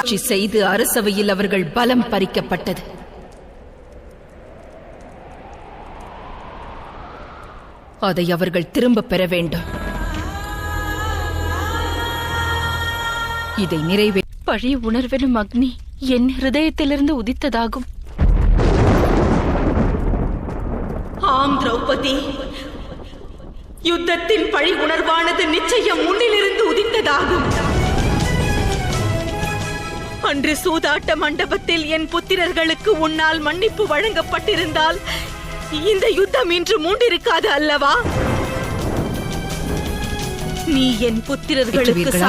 சூழ்ச்சி செய்து அரசவையில் அவர்கள் பலம் பறிக்கப்பட்டது. அதை அவர்கள் திரும்பப் பெற வேண்டும். இதை பழி உணர்வெனும் அக்னி என் ஹிருதயத்திலிருந்து உதித்ததாகும். ஆம் திரௌபதி, யுத்தத்தின் பழி உணர்வானது நிச்சயம் முன்னிலிருந்து உதித்ததாகும். அன்று சூதாட்ட மண்டபத்தில் என் புத்திரர்களுக்கு உன்னால் மன்னிப்பு வழங்கப்பட்டிருந்தால் இந்த யுத்தம் இன்று மூண்டிருக்காது அல்லவா? நீ என் புத்திரர்களுக்கு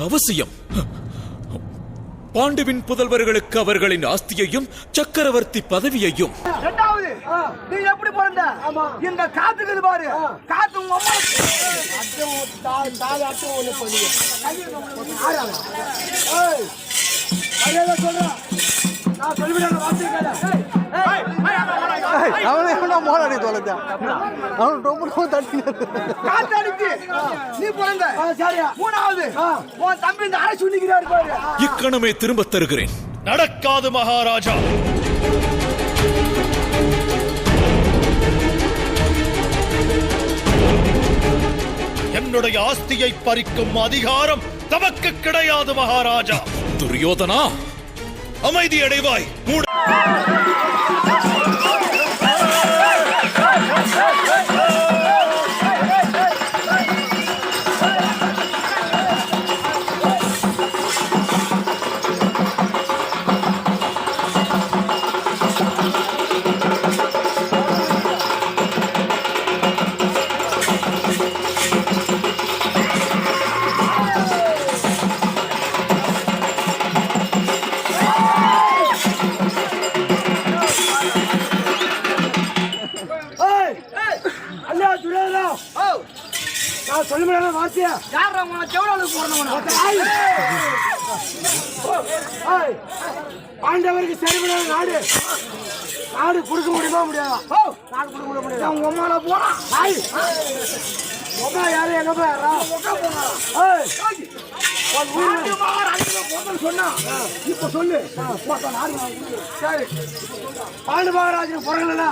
அவசியம். பாண்டுவின் புதல்வர்களுக்கு அவர்களின் ஆஸ்தியையும் சக்கரவர்த்தி பதவியையும். நீ எப்படி பிறந்த? இந்த காத்துக்கு பாரு, காத்து இக்கணமே திரும்ப தருகிறேன். நடக்காது மகாராஜா. என்னுடைய ஆஸ்தியை பறிக்கும் அதிகாரம் தமக்கு கிடையாது மகாராஜா. துரியோதனா, அமைதி அடைவாய். பாண்டவருக்கு சரிபட நாடு நாடு கொடுக்க முடியுமா? முடியாதா? நாடு கொடுக்க முடியாது. அவங்க அம்மால போனா யாரு எங்க சொன்னா இப்ப சொல்லு. சரி, பாண்டு மகாராஜனுக்கு பிறகுனா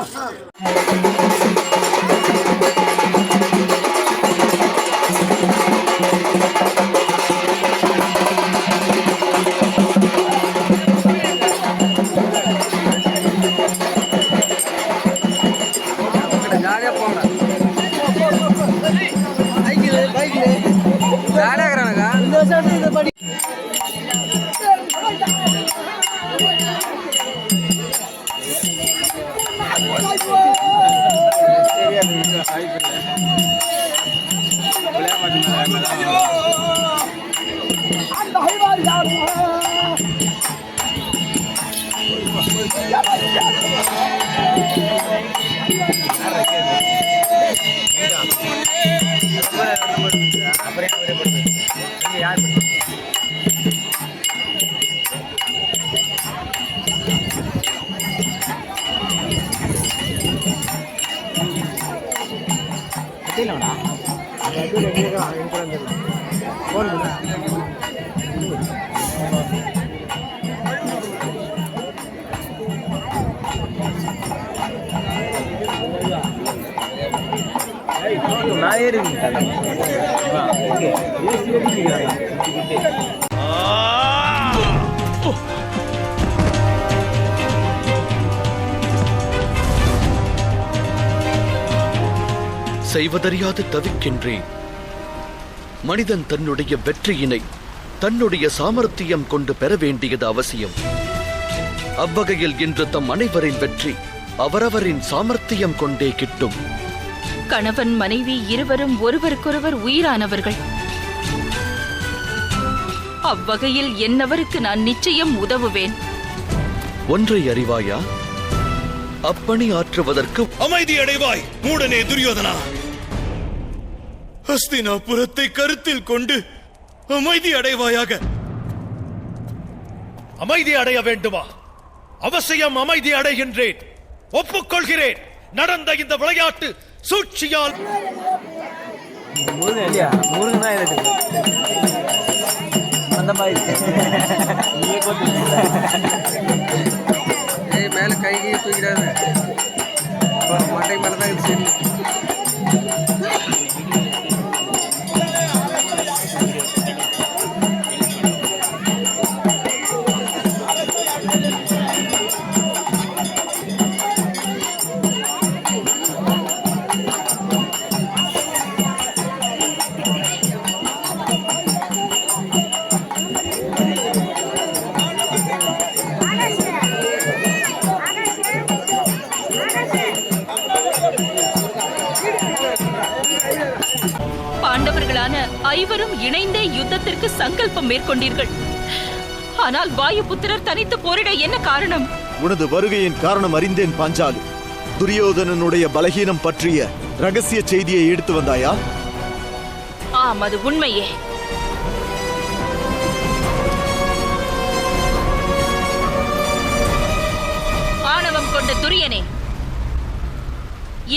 செய்வதறியாது தவிக்கின்றேன். மனிதன் தன்னுடைய வெற்றியினை தன்னுடைய சாமர்த்தியம் கொண்டு பெற வேண்டியது அவசியம். அவ்வகையில் இன்று தம் அனைவரின் வெற்றி அவரவரின் சாமர்த்தியம் கொண்டே கிட்டும். கணவன் மனைவி இருவரும் ஒருவருக்கொருவர் உயிரானவர்கள். அவ்வகையில் என்னவருக்கு நான் நிச்சயம் உதவுவேன். ஒன்றை அறிவாயா? அப்பணி ஆற்றுவதற்கு அமைதி அடைவாய் மூடனே துரியோதனா. ஹஸ்தினாபுரத்தை கருத்தில் கொண்டு அமைதி அடைவாயாக. அமைதி அடைய வேண்டுமா? அவசியம் அமைதி அடைகின்றேன். ஒப்புக்கொள்கிறேன். நடந்த இந்த விளையாட்டு சூழ்ச்சியால் அந்த மேல கையை தூக்கிடாத மண்டை மேலதான் சரி. பாண்டவர்களான ஐவரும் இணைந்தே யுத்தத்திற்கு சங்கல்பம் மேற்கொண்டீர்கள். ஆனால் வாயுபுத்திரர் தனித்து போரிட என்ன காரணம்? உனது வருகையின் காரணம் அறிந்தேன் பாஞ்சாலி. துரியோதனனுடைய பலகீனம் பற்றிய ரகசிய செய்தியை எடுத்து வந்தாயா? ஆம், அது உண்மையே. ஆணவம் கொண்ட துரியனே,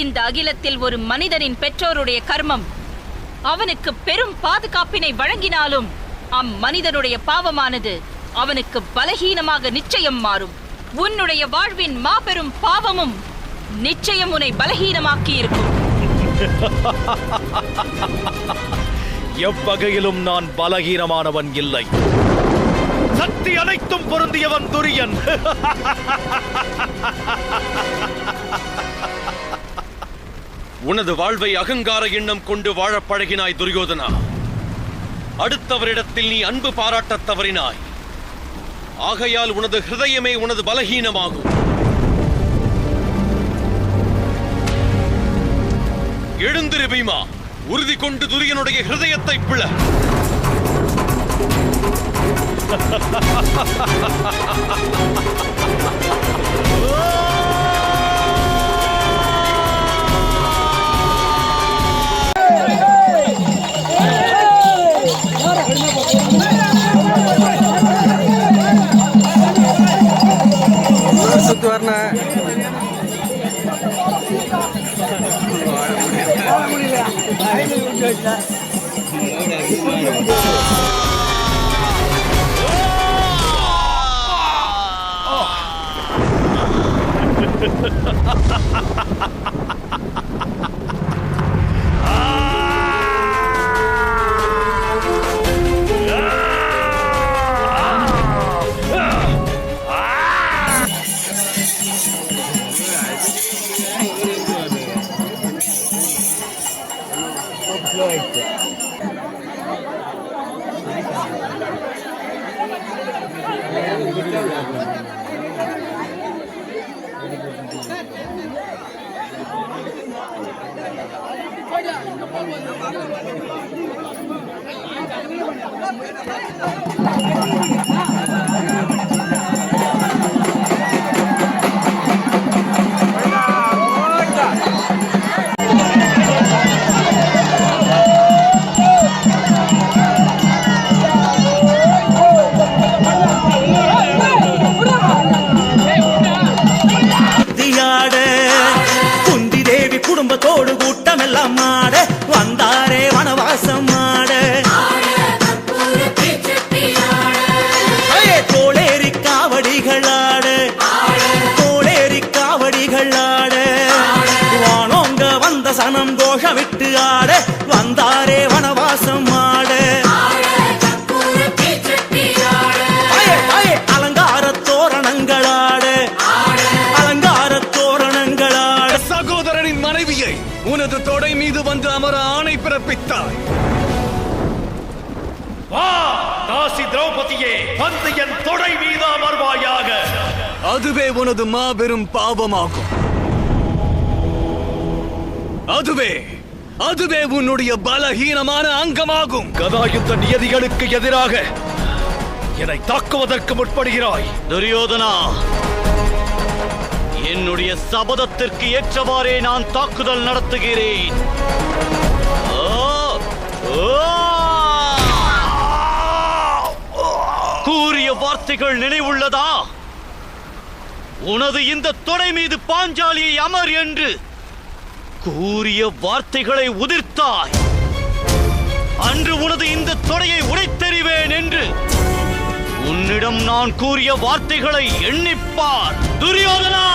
இந்த அகிலத்தில் ஒரு மனிதனின் பெற்றோருடைய கர்மம் அவனுக்கு பெரும் பாதுகாப்பினை வழங்கினாலும் அம்மனிதனுடைய பாவமானது அவனுக்கு பலகீனமாக நிச்சயம் மாறும். உன்னுடைய வாழ்வின் மாபெரும் பாவமும் நிச்சயம் உன்னை பலகீனமாக்கி இருக்கும். எவ்வகையிலும் நான் பலகீனமானவன் இல்லை. சக்தி அனைத்தும் பொருந்தியவன் துரியன். உனது வாழ்வை அகங்கார எண்ணம் கொண்டு வாழப் பழகினாய் துரியோதனா. அடுத்தவரிடத்தில் நீ அன்பு பாராட்டத் தவறினாய். ஆகையால் உனது ஹிருதயமே உனது பலகீனமாகும். எழுந்திரு பீமா, உறுதி கொண்டு துரியனுடைய ஹிருதயத்தை பிள. சுத்து வரணும். குடும்பத்தோடு கூட்டமெல்லாம் ஆட வந்தாரே வனவாசம் ஆட. தோளேறி காவடிகளாட, தோளேறி காவடிகளாட, வானோங்க வந்த சனம் கோஷமிட்டு ஆட வந்தாரே வனவாசம் ஆட. அலங்கார தோரணங்களாட, அலங்கார தோரணங்களாட. சகோதரனின் மனைவியை உனது தொடை மீது வந்து அமர ஆணை பிறப்பித்தாய். வா தாசி திரௌபதியே, வந்து என் தொடை மீது அமர்வாயாக. அதுவே உனது மாபெரும் பாவமாகும். அதுவே உன்னுடைய பலஹீனமான அங்கமாகும். கதாயுத்த நியதிகளுக்கு எதிராக என்னை தாக்குவதற்கு முற்படுகிறாய். துரியோதனா, என்னுடைய சபதத்திற்கு ஏற்றவாறே நான் தாக்குதல் நடத்துகிறேன். கூறிய வார்த்தைகள் நினைவுள்ளதா? உனது இந்த தொடை மீது பாஞ்சாலியை அமர் என்று கூறிய வார்த்தைகளை உதிர்த்தாய். அன்று உனது இந்த தொடையை உடைத்தெறிவேன் என்று உன்னிடம் நான் கூறிய வார்த்தைகளை எண்ணிப்பார். துரியோதனா,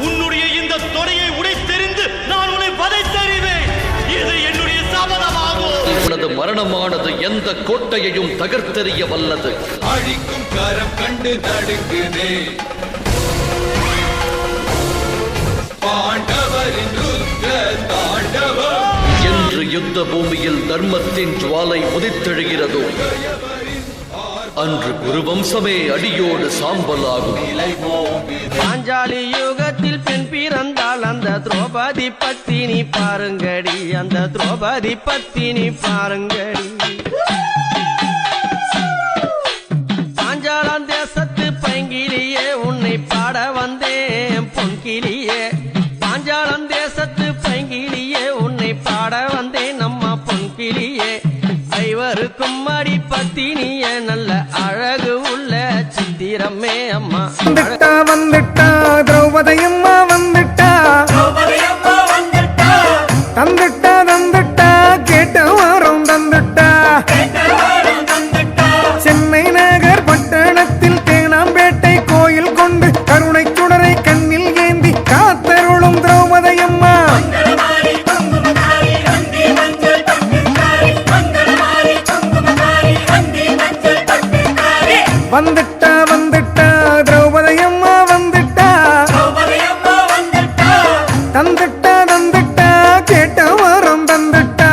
உன்னுடைய இந்த தொடையை உடைத்தெறிந்து நான் உன்னை வதைத்தறிவேன். இது என்னுடைய சபதமாகும். உனது மரணமானது எந்த கோட்டையையும் தகர்த்தெறிய வல்லது. அழிக்கும் கரம் கண்டு நடுங்குதே பாண்டவரின் ருத்ர தாண்டவம் என்று யுத்த பூமியில் தர்மத்தின் ஜுவாலை உதித்தெழுகிறதோ அன்று குருவம்சமே அடியோடு சாம்பலாகும். பாஞ்சாலி யுகத்தில் பெண் பிறந்தால் அந்த திரௌபதி பத்தினி பாருங்கடி, அந்த திரௌபதி பத்தினி பாருங்கடி. பாஞ்சாலம் தேசத்து பைங்கிலியே உன்னை பாட வந்தேன் பொன்கிலியே. பாஞ்சாலம் தேசத்து பைங்கிலியே உன்னை பாட வந்தேன் நம்ம பொன்கிலியே. ஐவருக்கும் அடி பத்தினிய நல்ல அழகு உள்ள சித்திரமே அம்மா. வந்துட்டா வந்துட்டா திரௌபதி அம்மா வந்துட்டா, தந்துட்டா தந்துட்டா கேட்ட வாரம் தந்துட்டா. சென்னை நகர் பட்டணத்தில் தேனாம்பேட்டை கோயில் கொண்டு கருணை சுடரை கண்ணில் ஏந்தி காத்தருளும் திரௌபதி அம்மா. வந்துட்டா வந்துட்டா திரௌபதி அம்மா வந்துட்டா, தந்துட்டா தந்துட்டா கேட்ட வாரம் தந்துட்டா.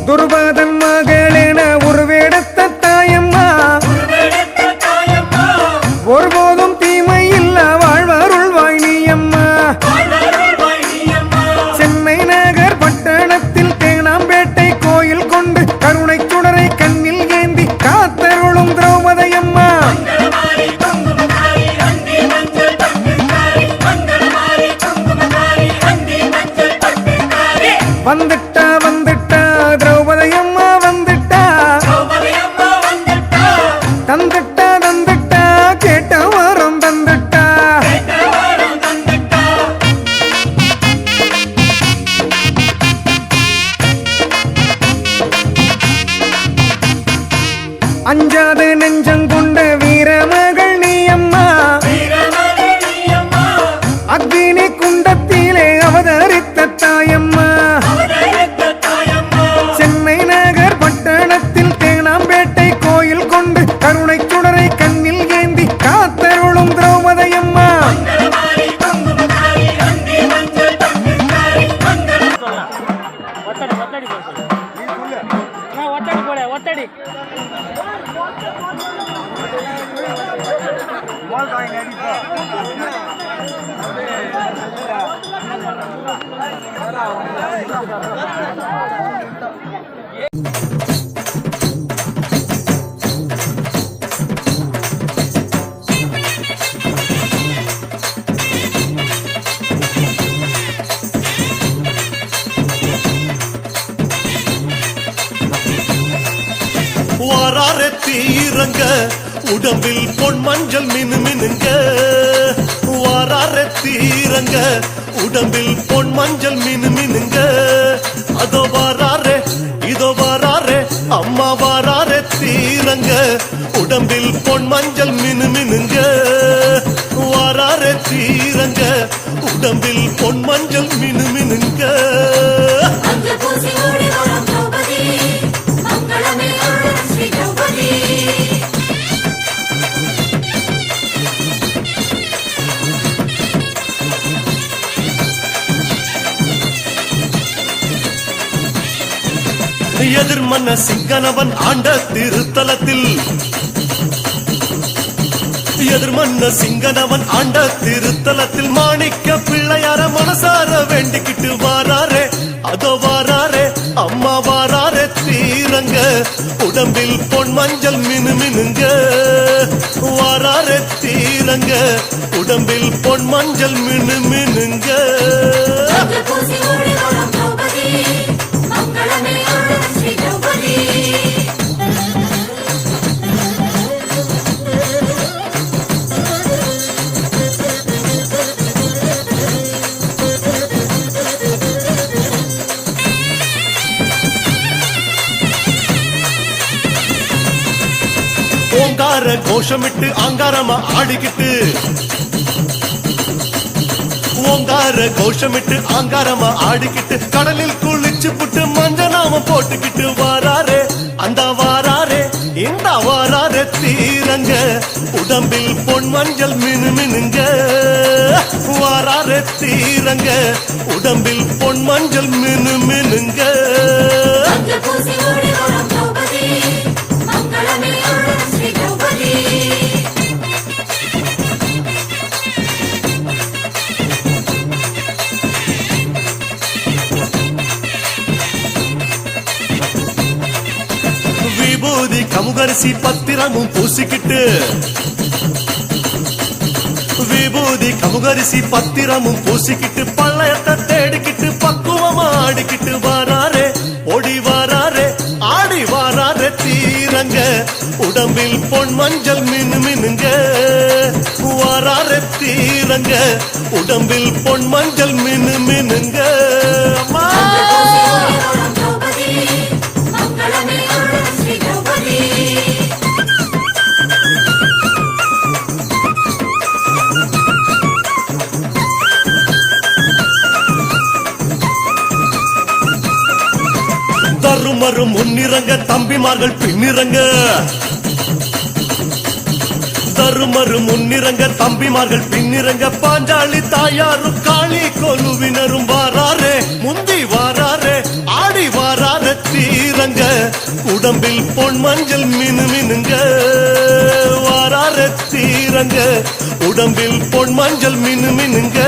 துர்வாதன் மகளென உருவேடத்த தாயம்மா, ஒருபோதும் தீமை இல்ல வாழ்வருள்வாய் நீ அம்மா. சென்னை நகர் பட்டணத்தில் தேனாம்பேட்டை கோயில் கொண்டு கருணை சுடரை கண்ணில் ஏந்தி காத்தருளும் திரௌபதி அம்மா. வந்துட்டா வந்துட்டா திரௌபதி அம்மா வந்துட்டா, தந்துட்டா தந்துட்டா கேட்ட வாரம் தந்துட்டா. அஞ்சாத நெஞ்சங்கொண்ட வீரமகள் நீ அம்மா, அக்னி குண்டத்திலே அவதரித்த தாயம்மா. சென்னை நகர் பட்டணத்தில் தேனாம்பேட்டை கோயில் கொண்டு கருணை சுடரை கண்ணில் ஏந்தி காத்தருளும் திரௌபதி அம்மா. வாரார தீரங்க உடம்பில் பொன் மஞ்சள் மினு மினுங்க. வாரார தீரங்க உடம்பில் பொன் மஞ்சள் மினு மினுங்க. அதோ வாராரே இதோ வாராரே அம்மா வாராரே தீரங்க உடம்பில் பொன் மஞ்சள் மினு மினுங்க. வாராரே தீரங்க உடம்பில் பொன் மஞ்சள் மினு மினுங்க. எதிர்மன்ன சிங்கனவன் ஆண்ட திருத்தலத்தில், எதிர்மன்ன சிங்கனவன் ஆண்ட திருத்தலத்தில் மாணிக்க பிள்ளையார மனசார வேண்டிக்கிட்டு வாராரே அதோ வாராரே அம்மா வாராரே தீரங்க உடம்பில் பொன் மஞ்சள் மினு மினுங்க. வாராரே தீரங்க உடம்பில் பொன் மஞ்சள் மினு மினுங்க. ஓங்கார கோஷமிட்டு ஆங்காரமா ஆடிக்கிட்டு ஓங்கார கோஷமிட்டு ஆங்காரமா ஆடிக்கிட்டு கடலில் குளிச்சு புட்டு மஞ்ச நாம போட்டுக்கிட்டு வாராரே அந்த வாராரே இந்த வாராரே தீரங்க உடம்பில் பொன் மஞ்சள் மினு மினுங்க வாராரே தீரங்க உடம்பில் பொன் மஞ்சள் மினு மினுங்க விபூதி கமுகரிசி பத்திரமும் பூசிக்கிட்டு விபூதி கமுகரிசி பத்திரமும் பூசிக்கிட்டு பள்ளயத்தை தேடிக்கிட்டு பக்குவமா ஆடிக்கிட்டு வாராரே ஓடி வாராரே ஆடி வாராரே தீரங்க உடம்பில் பொன் மஞ்சள் மினு மினுங்க வாராரே தீரங்க உடம்பில் பொன் மஞ்சள் மினு மினுங்க அம்மா தருமரும் முன்னிறங்க தம்பிமார்கள் பின்னிறங்க தருமரும் முன்னிறங்க தம்பிமார்கள் பின்னிறங்க பாஞ்சாலி தாயாரும் காளி கொலுவினரும் வாராரே முந்தி வாராரே ஆடி வாராரே தீரங்க உடம்பில் பொன் மஞ்சள் மினு மினுங்க வாராரே தீரங்க உடம்பில் பொன் மஞ்சள் மினு மினுங்க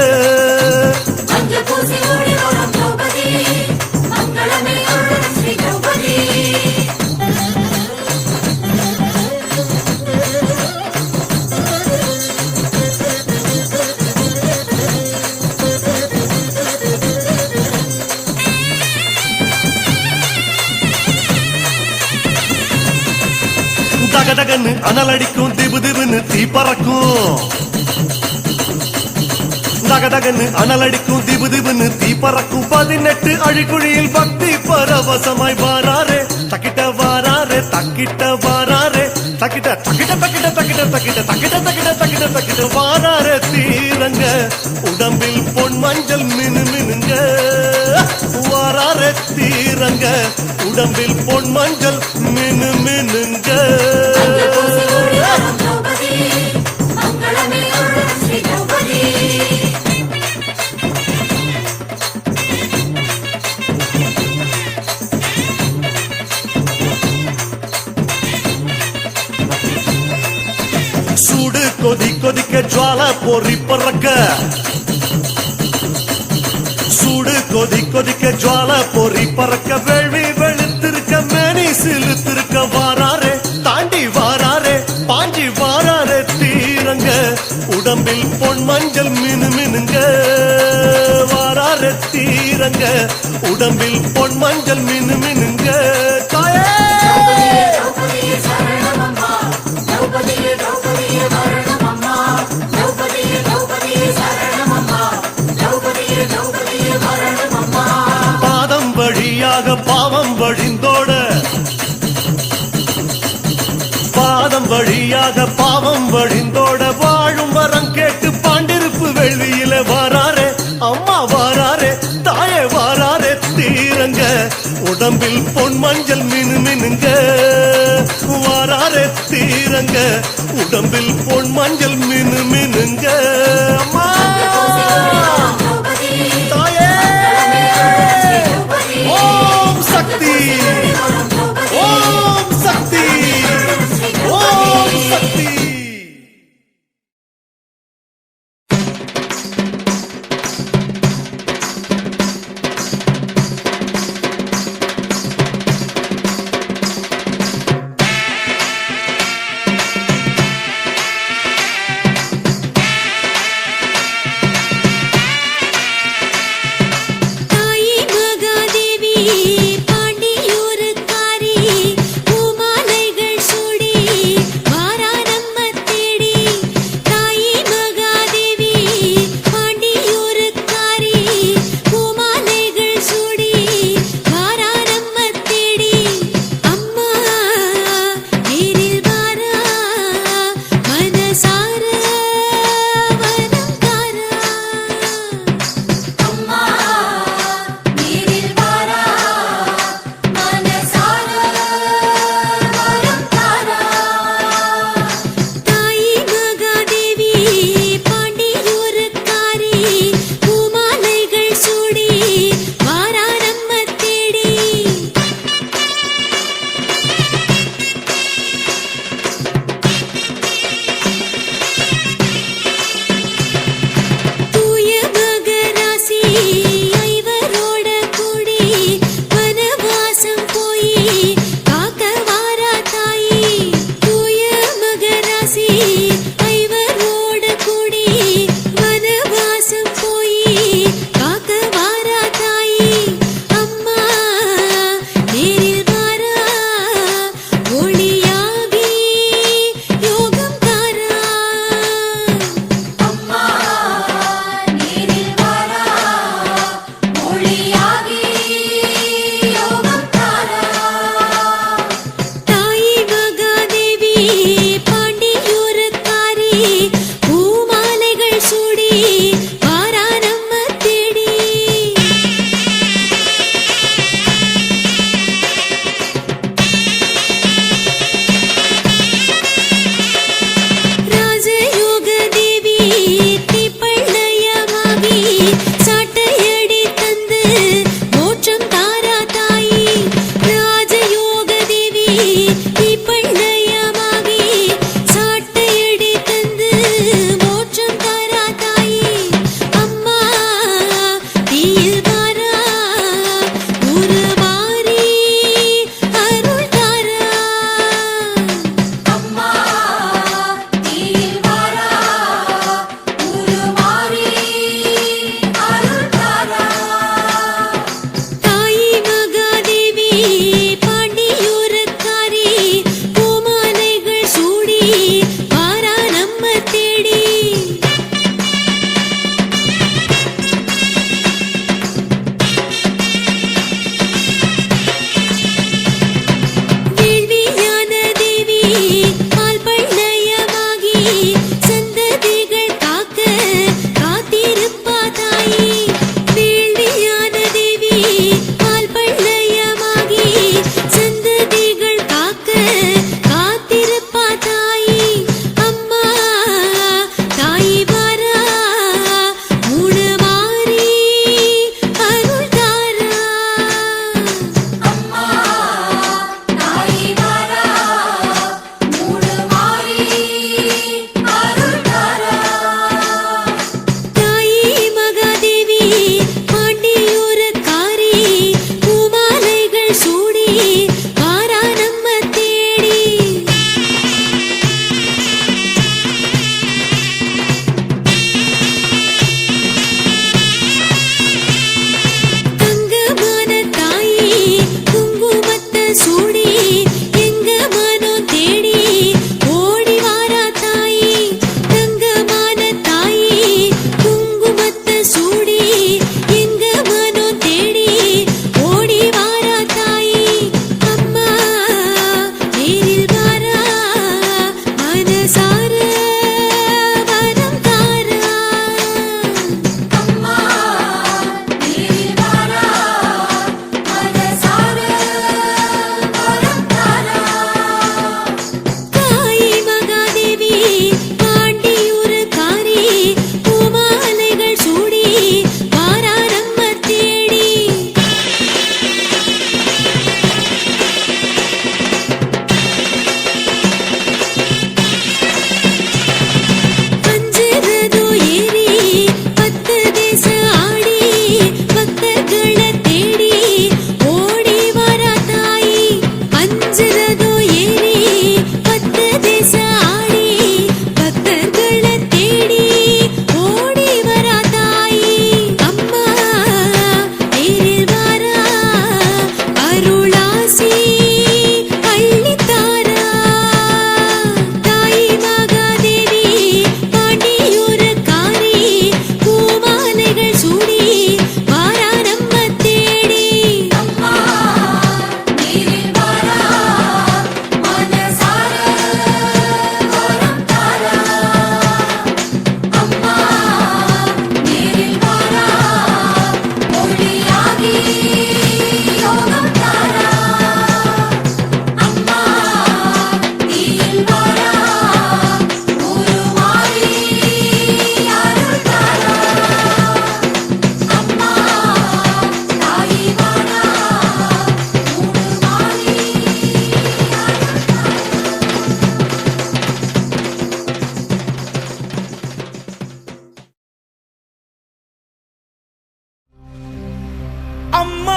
தகதகன்னு அனலடிக்கும் திபு திபுன்னு தீ பறக்கும் தகதகன்னு அனலடிக்கும் திபு திபுன்னு தீ பறக்கும் 18 அழிக்குழியில் பக்தி பரவசமாய் வாராரே தக்கிட்ட வாராரே தக்கிட்ட வாராரே தக்கிட்ட தக்கிட்ட தக்கிட்ட தக்கிட்ட தக்கிட்ட தக்கிட்ட தக்கிட்ட தக்கிட்ட தக்கிட்ட வாராரே தீரங்க உடம்பில் பொன் மஞ்சள் மினு மினுங்க வாராரே தீரங்க உடம்பில் பொன் மஞ்சள் மினு மினுங்க சூடு கொதி கொதிக்க ஜுவால பொறி பறக்க சூடு கொதி கொதிக்க ஜுவால பொறி பறக்க வேள்வி வெளுத்திருக்க மேனி சிலுத்திருக்க வாராரே தாண்டி வாராரே பாஞ்சி வாராரே தீரங்க உடம்பில் பொன் மஞ்சள் மினு மினுங்க வாராரே தீரங்க உடம்பில் பொன் மஞ்சள் மினு மினுங்க தாயே பாதம் வழியாக பாவம் வழிந்தோட பாதம் வழியாக பாவம் வழிந்தோட வாழும் வரம் கேட்டு பாண்டிருப்பு வெள்ளியில வாராரே அம்மா வாராரே தாயே வாராரே தீரங்க உடம்பில் பொன் மஞ்சள் மினு மினுங்க வாராரே தீரங்க உடம்பில் பொன் மஞ்சள் மினு மினுங்க அம்மா தாயே ஓம் சக்தி ஓம் சக்தி ஓம் சக்தி அம்மா